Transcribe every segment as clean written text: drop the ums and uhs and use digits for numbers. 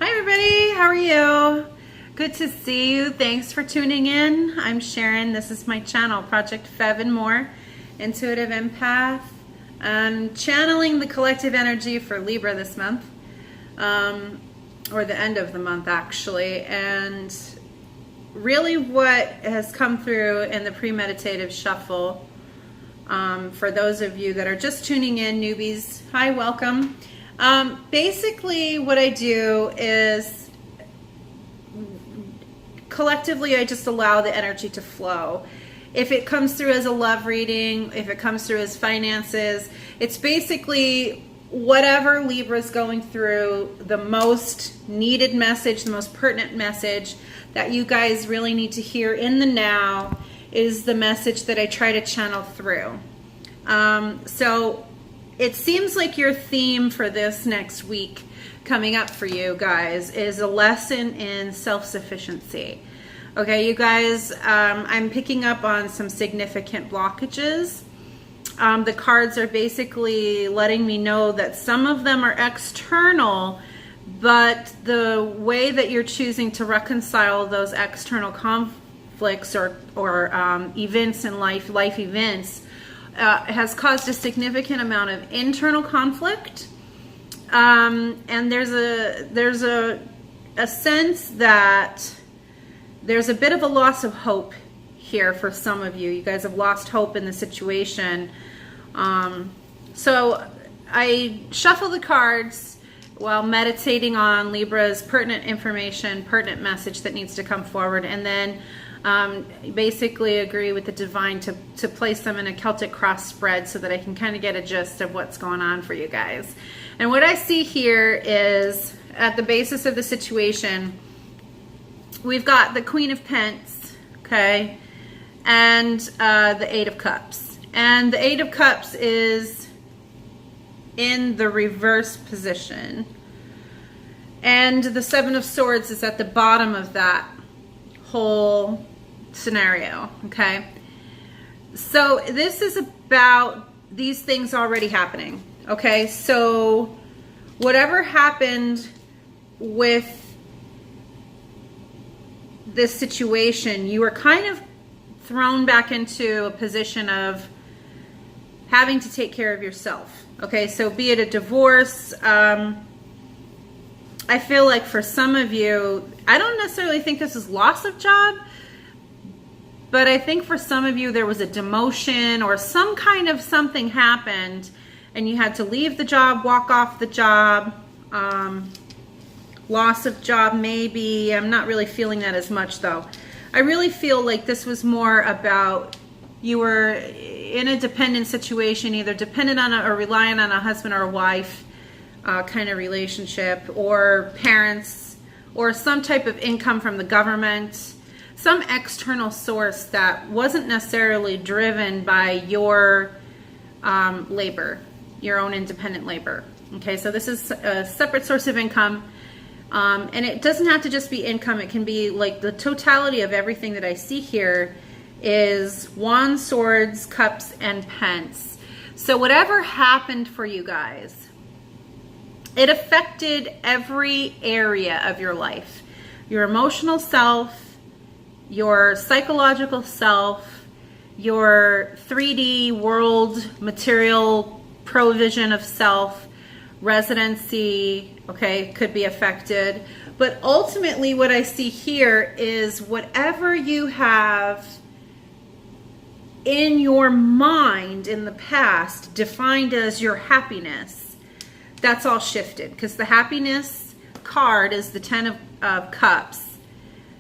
Hi everybody, how are you? Good to see you. Thanks for tuning in. I'm Sharon. This is my channel, Project Fev and More, Intuitive Empath. I'm channeling the collective energy for Libra this month, or the end of the month actually, and really what has come through in the premeditative shuffle, for those of you that are just tuning in, newbies, hi, welcome. Basically what I do is collectively I just allow the energy to flow. If it comes through as a love reading, if it comes through as finances, it's basically whatever Libra's going through, the most needed message, the most pertinent message that you guys really need to hear in the now is the message that I try to channel through. So it seems like your theme for this next week coming up for you guys is a lesson in self-sufficiency. Okay, you guys, I'm picking up on some significant blockages. The cards are basically letting me know that some of them are external, but the way that you're choosing to reconcile those external conflicts or events in life events, has caused a significant amount of internal conflict, and there's a sense that there's a bit of a loss of hope here for some of you. You guys have lost hope in the situation. So I shuffle the cards while meditating on Libra's pertinent information, pertinent message that needs to come forward, and then basically agree with the divine to place them in a Celtic cross spread so that I can kind of get a gist of what's going on for you guys. And what I see here is at the basis of the situation, we've got the Queen of Pence, okay, and the Eight of Cups. And the Eight of Cups is in the reverse position. And the Seven of Swords is at the bottom of that whole scenario, okay? So this is about these things already happening, okay? So whatever happened with this situation, you were kind of thrown back into a position of having to take care of yourself, okay? So be it a divorce, I feel like for some of you, I don't necessarily think this is loss of job, but I think for some of you there was a demotion or some kind of something happened and you had to leave the job, walk off the job, loss of job maybe. I'm not really feeling that as much though. I really feel like this was more about you were in a dependent situation, either dependent on or relying on a husband or a wife kind of relationship, or parents, or some type of income from the government, some external source that wasn't necessarily driven by your labor, your own independent labor. Okay, so this is a separate source of income, and it doesn't have to just be income. It can be like the totality of everything that I see here is Wands, Swords, Cups, and Pence. So whatever happened for you guys, it affected every area of your life. Your emotional self, your psychological self, your 3D world material provision of self, residency, okay, could be affected. But ultimately what I see here is whatever you have in your mind in the past defined as your happiness, that's all shifted, because the happiness card is the Ten of Cups,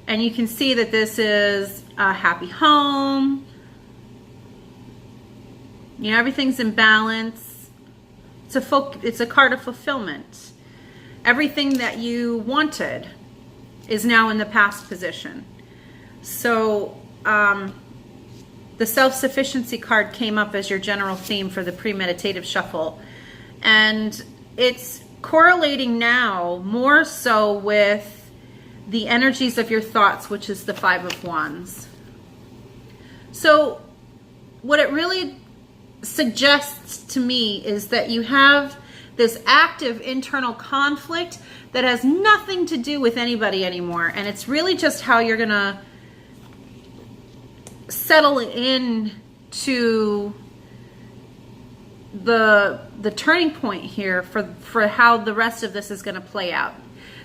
and you can see that this is a happy home. You know, everything's in balance. It's a card of fulfillment. Everything that you wanted is now in the past position. So the self-sufficiency card came up as your general theme for the premeditative shuffle, and it's correlating now more so with the energies of your thoughts, which is the Five of Wands. So what it really suggests to me is that you have this active internal conflict that has nothing to do with anybody anymore. And it's really just how you're going to settle in to the turning point here for how the rest of this is going to play out.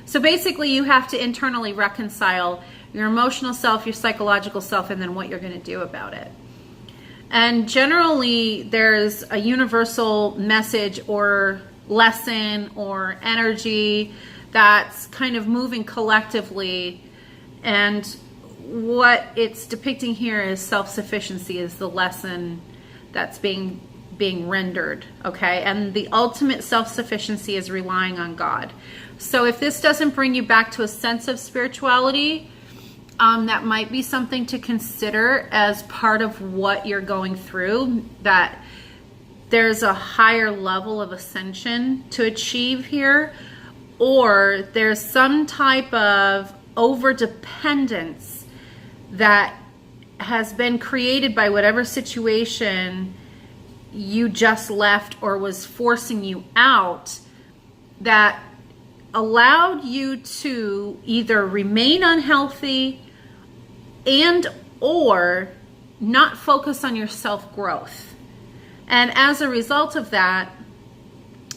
So basically you have to internally reconcile your emotional self, your psychological self, and then what you're going to do about it. And generally there's a universal message or lesson or energy that's kind of moving collectively, and what it's depicting here is self-sufficiency is the lesson that's being rendered, okay? And the ultimate self-sufficiency is relying on God. So if this doesn't bring you back to a sense of spirituality, that might be something to consider as part of what you're going through, that there's a higher level of ascension to achieve here, or there's some type of overdependence that has been created by whatever situation you just left or was forcing you out, that allowed you to either remain unhealthy and or not focus on your self-growth. And as a result of that,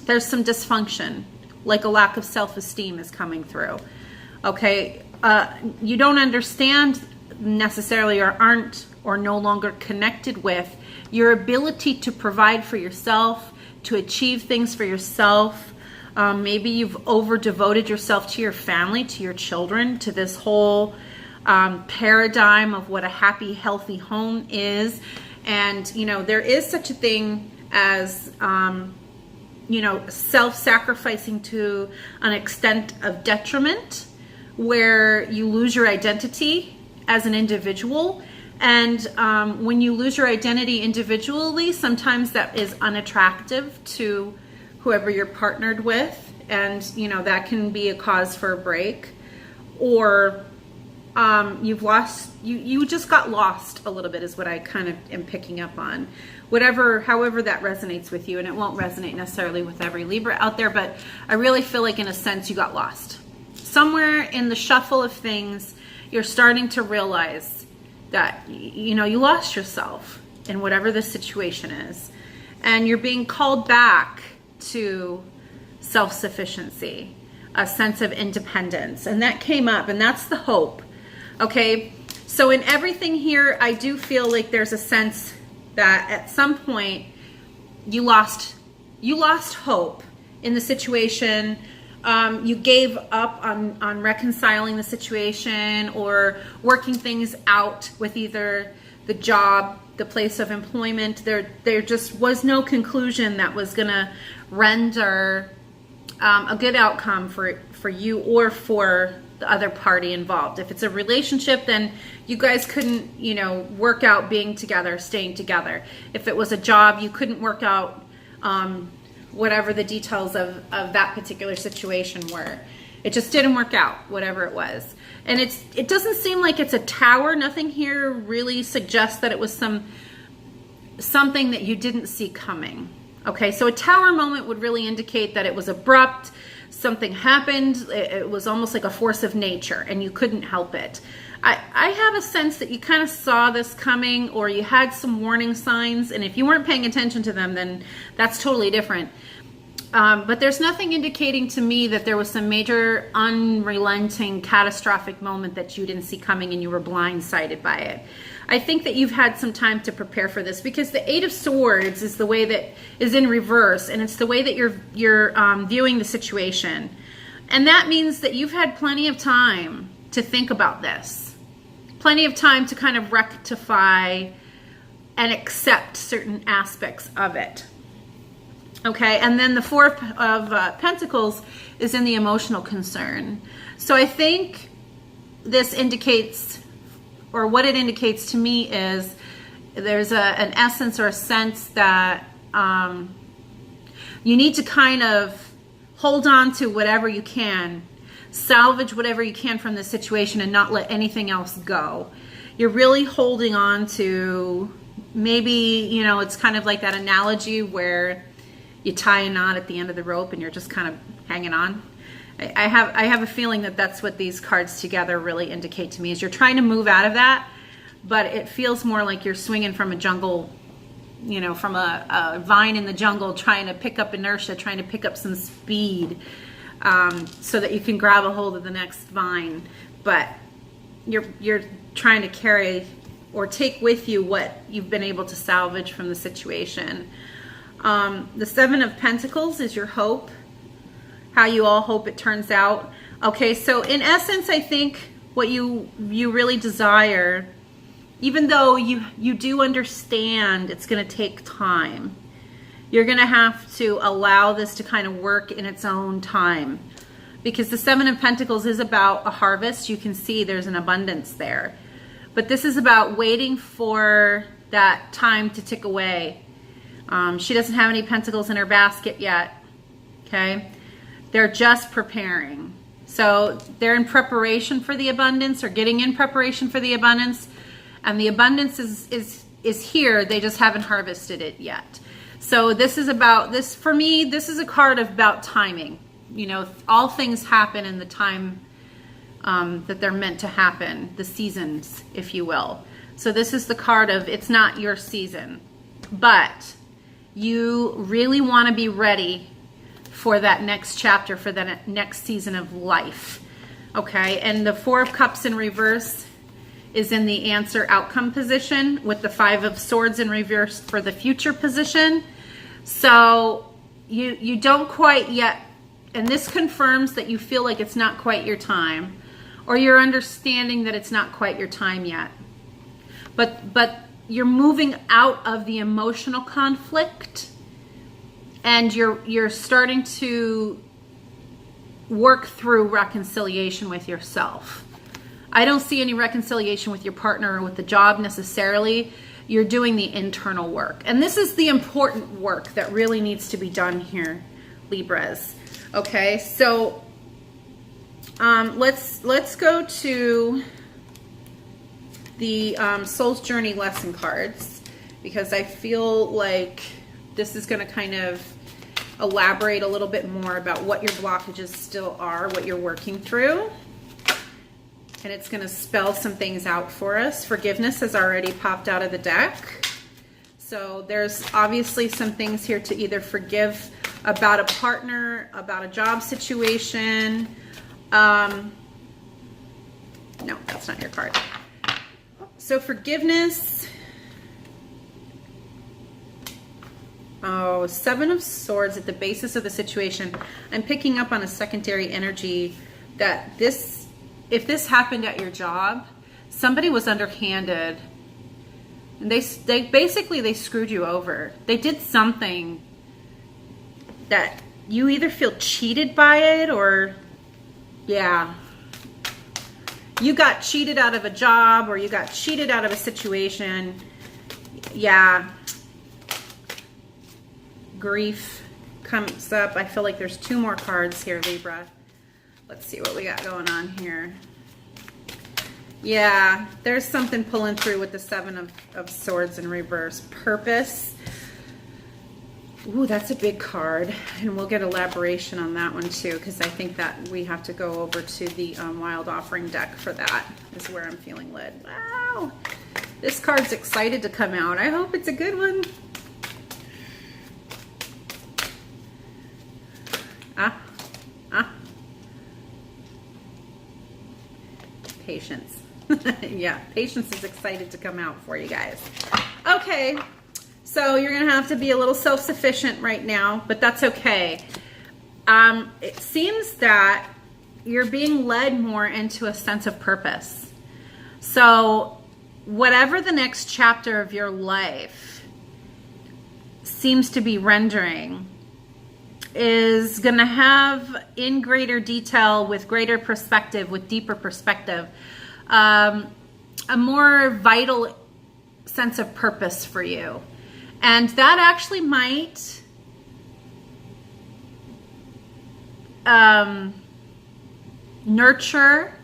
there's some dysfunction, like a lack of self-esteem is coming through. Okay, you don't understand necessarily, or aren't, or no longer connected with your ability to provide for yourself, to achieve things for yourself. Maybe you've over devoted yourself to your family, to your children, to this whole paradigm of what a happy, healthy home is. And, you know, there is such a thing as, you know, self-sacrificing to an extent of detriment, where you lose your identity as an individual. And when you lose your identity individually, sometimes that is unattractive to whoever you're partnered with. And, you know, that can be a cause for a break. Or you just got lost a little bit is what I kind of am picking up on. However that resonates with you, and it won't resonate necessarily with every Libra out there, but I really feel like in a sense you got lost. Somewhere in the shuffle of things, you're starting to realize that, you know, you lost yourself in whatever the situation is, and you're being called back to self-sufficiency, a sense of independence. And that came up, and that's the hope. Okay, so in everything here, I do feel like there's a sense that at some point you lost hope in the situation. You gave up on reconciling the situation or working things out with either the job, the place of employment. There just was no conclusion that was going to render a good outcome for you or for the other party involved. If it's a relationship, then you guys couldn't, you know, work out being together, staying together. If it was a job, you couldn't work out whatever the details of that particular situation were. It just didn't work out, whatever it was. And it doesn't seem like it's a tower. Nothing here really suggests that it was something that you didn't see coming. Okay, so a tower moment would really indicate that it was abrupt. Something happened. It was almost like a force of nature, and you couldn't help it. I have a sense that you kind of saw this coming, or you had some warning signs, and if you weren't paying attention to them, then that's totally different. But there's nothing indicating to me that there was some major unrelenting catastrophic moment that you didn't see coming and you were blindsided by it. I think that you've had some time to prepare for this, because the Eight of Swords is the way that is in reverse, and it's the way that you're viewing the situation. And that means that you've had plenty of time to think about this, plenty of time to kind of rectify and accept certain aspects of it. Okay, and then the Four of Pentacles is in the emotional concern. So I think this indicates, or what it indicates to me is there's an essence or a sense that you need to kind of hold on to whatever you can, salvage whatever you can from the situation and not let anything else go. You're really holding on to, maybe, you know, it's kind of like that analogy where you tie a knot at the end of the rope and you're just kind of hanging on. I have a feeling that that's what these cards together really indicate to me, is you're trying to move out of that, but it feels more like you're swinging from a jungle, you know, from a vine in the jungle, trying to pick up inertia, trying to pick up some speed, so that you can grab a hold of the next vine. But you're trying to carry or take with you what you've been able to salvage from the situation. The Seven of Pentacles is your hope, how you all hope it turns out. Okay, so in essence, I think what you really desire, even though you do understand it's going to take time, you're going to have to allow this to kind of work in its own time, because the Seven of Pentacles is about a harvest. You can see there's an abundance there, but this is about waiting for that time to tick away. She doesn't have any pentacles in her basket yet. Okay, they're just preparing. So they're in preparation for the abundance, or getting in preparation for the abundance. And the abundance is here. They just haven't harvested it yet. So this is about this. For me, this is a card about timing. You know, all things happen in the time that they're meant to happen, the seasons, if you will. So this is the card of, it's not your season, but you really want to be ready for that next chapter, for that next season of life. Okay, and the Four of Cups in reverse is in the answer outcome position, with the Five of Swords in reverse for the future position. So you don't quite yet, and this confirms that you feel like it's not quite your time, or you're understanding that it's not quite your time yet. But you're moving out of the emotional conflict, and you're starting to work through reconciliation with yourself. I don't see any reconciliation with your partner or with the job necessarily. You're doing the internal work. And this is the important work that really needs to be done here, Libras. Okay, so let's go to the Soul's Journey lesson cards, because I feel like this is going to kind of elaborate a little bit more about what your blockages still are, what you're working through. And it's going to spell some things out for us. Forgiveness has already popped out of the deck. So there's obviously some things here to either forgive about a partner, about a job situation. No, that's not your card. So forgiveness. Oh, Seven of Swords at the basis of the situation. I'm picking up on a secondary energy that this, if this happened at your job, somebody was underhanded, and they basically screwed you over. They did something that you either feel cheated by it, or yeah, you got cheated out of a job, or you got cheated out of a situation. Yeah. Grief comes up. I feel like there's two more cards here, Libra. Let's see what we got going on here. Yeah, there's something pulling through with the Seven of Swords in reverse. Purpose. Ooh, that's a big card. And we'll get elaboration on that one too, because I think that we have to go over to the Wild Offering deck for that, is where I'm feeling led. Wow. This card's excited to come out. I hope it's a good one. Patience. Yeah, patience is excited to come out for you guys. Okay, so you're gonna have to be a little self-sufficient right now, but that's okay. It seems that you're being led more into a sense of purpose. So whatever the next chapter of your life seems to be rendering is going to have, in greater detail, with greater perspective, with deeper perspective, a more vital sense of purpose for you. And that actually might nurture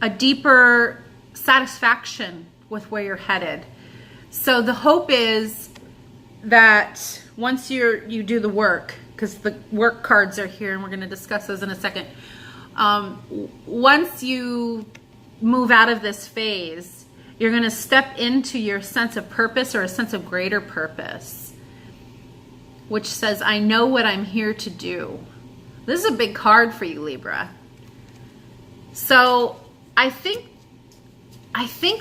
a deeper satisfaction with where you're headed. So the hope is that once you do the work, because the work cards are here and we're going to discuss those in a second. Once you move out of this phase, you're going to step into your sense of purpose, or a sense of greater purpose, which says, I know what I'm here to do. This is a big card for you, Libra. So I think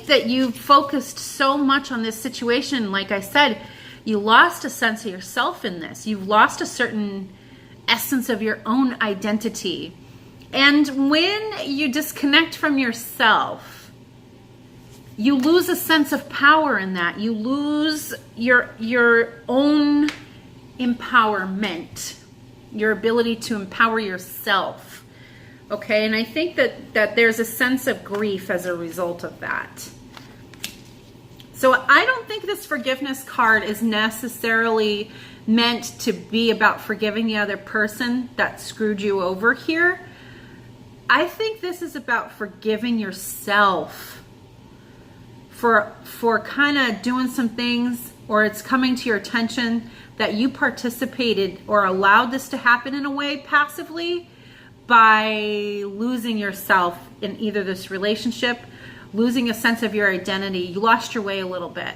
that you focused so much on this situation. Like I said, you lost a sense of yourself in this. You've lost a certain essence of your own identity. And when you disconnect from yourself, you lose a sense of power in that. You lose your own empowerment, your ability to empower yourself. Okay, and I think that there's a sense of grief as a result of that. So I don't think this forgiveness card is necessarily meant to be about forgiving the other person that screwed you over here. I think this is about forgiving yourself for kind of doing some things, or it's coming to your attention that you participated or allowed this to happen in a way passively by losing yourself in either this relationship, losing a sense of your identity. You lost your way a little bit.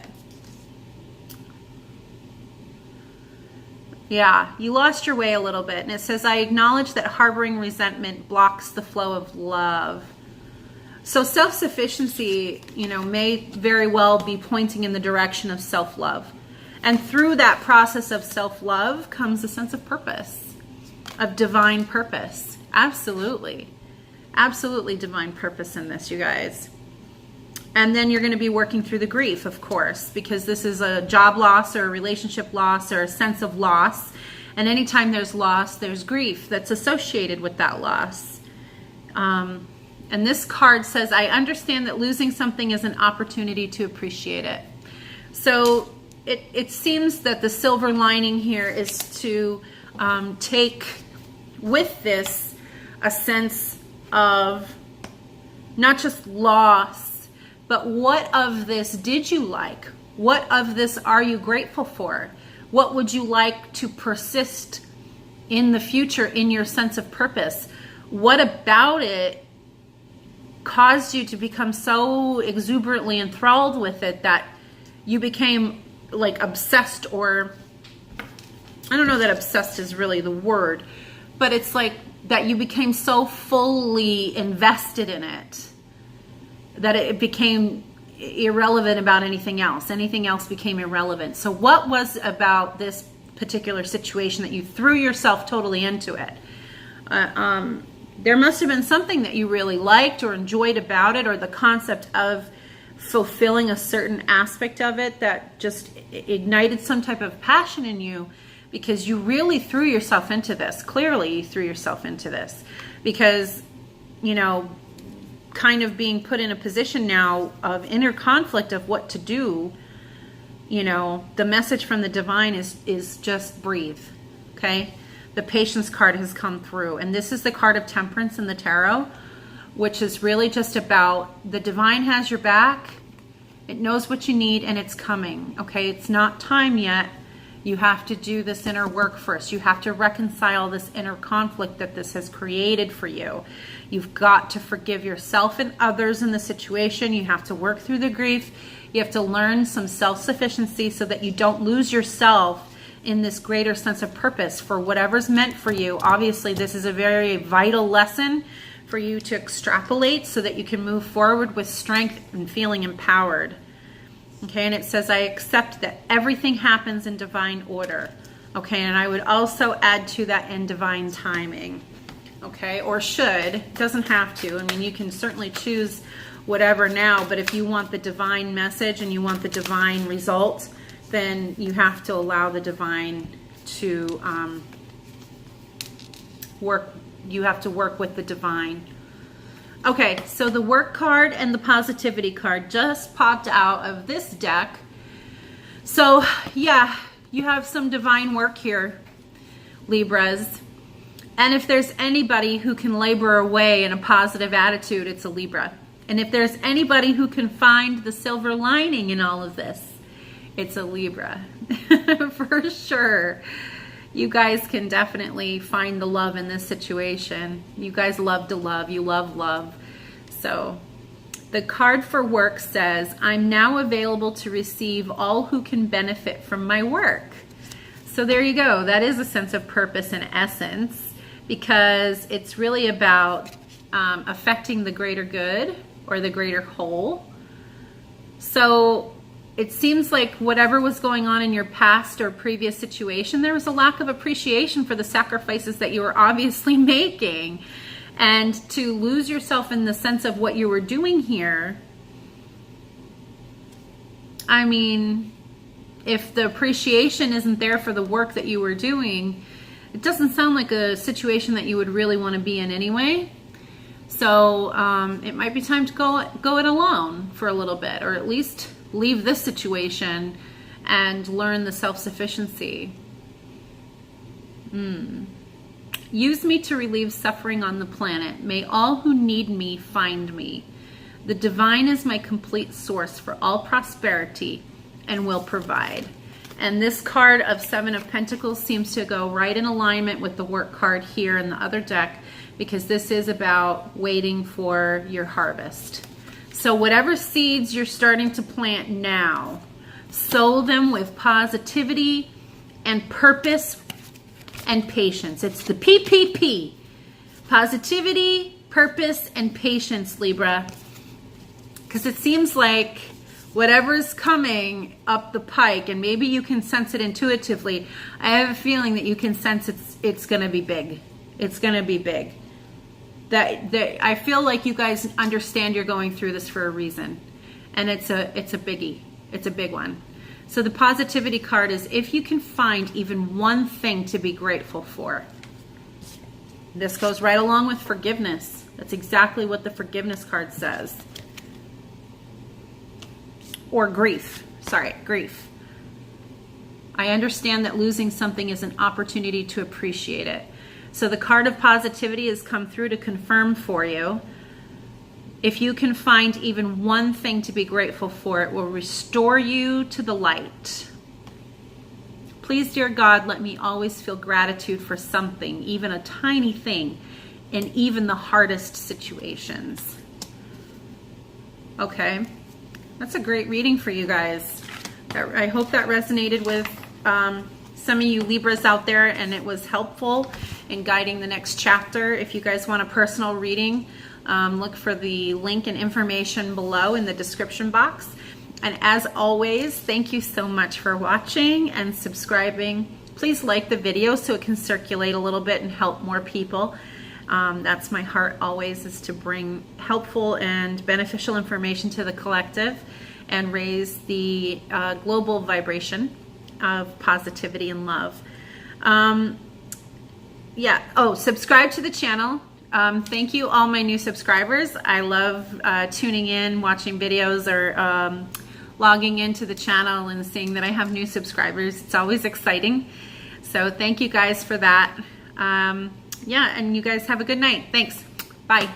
Yeah, you lost your way a little bit. And it says, I acknowledge that harboring resentment blocks the flow of love. So self-sufficiency, may very well be pointing in the direction of self-love. And through that process of self-love comes a sense of purpose, of divine purpose. Absolutely. Absolutely divine purpose in this, you guys. And then you're going to be working through the grief, of course, because this is a job loss or a relationship loss or a sense of loss. And anytime there's loss, there's grief that's associated with that loss. And this card says, I understand that losing something is an opportunity to appreciate it. So it seems that the silver lining here is to take with this a sense of not just loss, but what of this did you like? What of this are you grateful for? What would you like to persist in the future in your sense of purpose? What about it caused you to become so exuberantly enthralled with it that you became like obsessed, or I don't know that obsessed is really the word, but it's like that you became so fully invested in it that it became irrelevant about anything else. Anything else became irrelevant. So what was about this particular situation that you threw yourself totally into it? There must have been something that you really liked or enjoyed about it, or the concept of fulfilling a certain aspect of it that just ignited some type of passion in you, because you really threw yourself into this. Clearly you threw yourself into this because, kind of being put in a position now of inner conflict of what to do. The message from the divine is just breathe. Okay. The patience card has come through, and this is the card of temperance in the tarot, which is really just about the divine has your back. It knows what you need, and it's coming. Okay. It's not time yet. You have to do this inner work first. You have to reconcile this inner conflict that this has created for you. You've got to forgive yourself and others in the situation. You have to work through the grief. You have to learn some self-sufficiency so that you don't lose yourself in this greater sense of purpose for whatever's meant for you. Obviously, this is a very vital lesson for you to extrapolate so that you can move forward with strength and feeling empowered. Okay, and it says, I accept that everything happens in divine order. Okay, and I would also add to that in divine timing. Okay, or should. It doesn't have to. I mean, you can certainly choose whatever now, but if you want the divine message and you want the divine result, then you have to allow the divine to work. You have to work with the divine. Okay, so the work card and the positivity card just popped out of this deck. So yeah, you have some divine work here, Libras. And if there's anybody who can labor away in a positive attitude, it's a Libra. And if there's anybody who can find the silver lining in all of this, it's a Libra. For sure. You guys can definitely find the love in this situation. You guys love to love. You love love. So the card for work says, I'm now available to receive all who can benefit from my work. So there you go. That is a sense of purpose and essence, because it's really about affecting the greater good or the greater whole. So it seems like whatever was going on in your past or previous situation, there was a lack of appreciation for the sacrifices that you were obviously making. And to lose yourself in the sense of what you were doing here, I mean, if the appreciation isn't there for the work that you were doing, it doesn't sound like a situation that you would really want to be in anyway. So it might be time to go it alone for a little bit, or at least leave this situation and learn the self-sufficiency. Use me to relieve suffering on the planet. May all who need me find me. The divine is my complete source for all prosperity and will provide. And this card of Seven of Pentacles seems to go right in alignment with the work card here in the other deck, because this is about waiting for your harvest. So whatever seeds you're starting to plant now, sow them with positivity and purpose and patience. It's the PPP. Positivity, purpose, and patience, Libra. Because it seems like whatever's coming up the pike, and maybe you can sense it intuitively, I have a feeling that you can sense it's going to be big. It's going to be big. That I feel like you guys understand you're going through this for a reason. And it's a biggie. It's a big one. So the positivity card is, if you can find even one thing to be grateful for. This goes right along with forgiveness. That's exactly what the forgiveness card says. Or grief. Sorry, grief. I understand that losing something is an opportunity to appreciate it. So the card of positivity has come through to confirm for you. If you can find even one thing to be grateful for, it will restore you to the light. Please, dear God, let me always feel gratitude for something, even a tiny thing, in even the hardest situations. Okay, that's a great reading for you guys. I hope that resonated with some of you Libras out there, and it was helpful in guiding the next chapter. If you guys want a personal reading, look for the link and information below in the description box. And as always, thank you so much for watching and subscribing. Please like the video so it can circulate a little bit and help more people. That's my heart always, is to bring helpful and beneficial information to the collective and raise the global vibration of positivity and love. Yeah. Oh, subscribe to the channel. Thank you, all my new subscribers. I love tuning in, watching videos, or logging into the channel and seeing that I have new subscribers. It's always exciting. So thank you guys for that. Yeah, and you guys have a good night. Thanks. Bye.